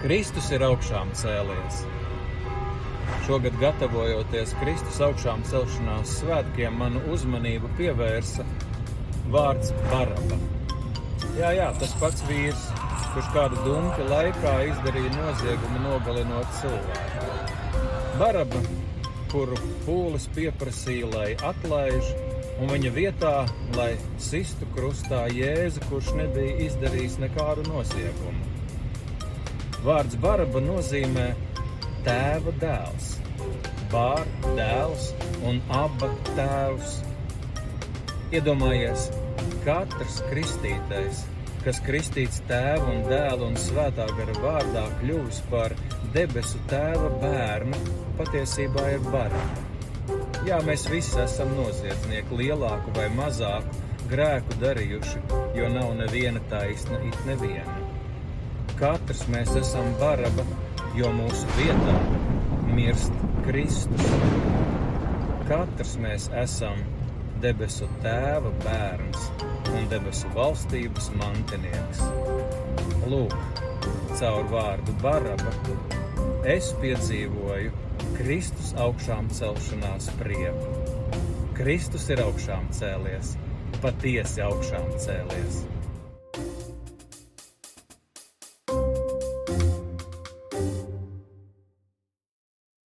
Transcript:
Kristus ir augšām cēlies. Šogad gatavojoties Kristus augšām celšanās svētkiem, manu uzmanību pievērsa vārds Baraba. Jā, tas pats vīrs, kurš kādu dumpi laikā izdarīja noziegumu nogalinot cilvēku. Baraba, kuru pūlis pieprasīja, lai atlaiž, un viņa vietā, lai sistu krustā Jēzu, kurš nebija izdarījis nekādu noziegumu. Vārds Baraba nozīmē tēva dēls, Bār dēls un Abba tēvs. Iedomājies, katrs kristītais, kas kristīts tēva un dēla un svētā gara vārdā kļuvis par debesu tēva bērnu, patiesībā ir Baraba. Jā, mēs visi esam noziedznieki, lielāku vai mazāku grēku darījuši, jo nav neviena taisna, it neviena. Katrs mēs esam Baraba, jo mūsu vietā mirst Kristus. Katrs mēs esam debesu tēva bērns un debesu valstības mantinieks. Lūk, caur vārdu Baraba es piedzīvoju Kristus augšām celšanās prieku. Kristus ir augšām cēlies, patiesi augšām cēlies.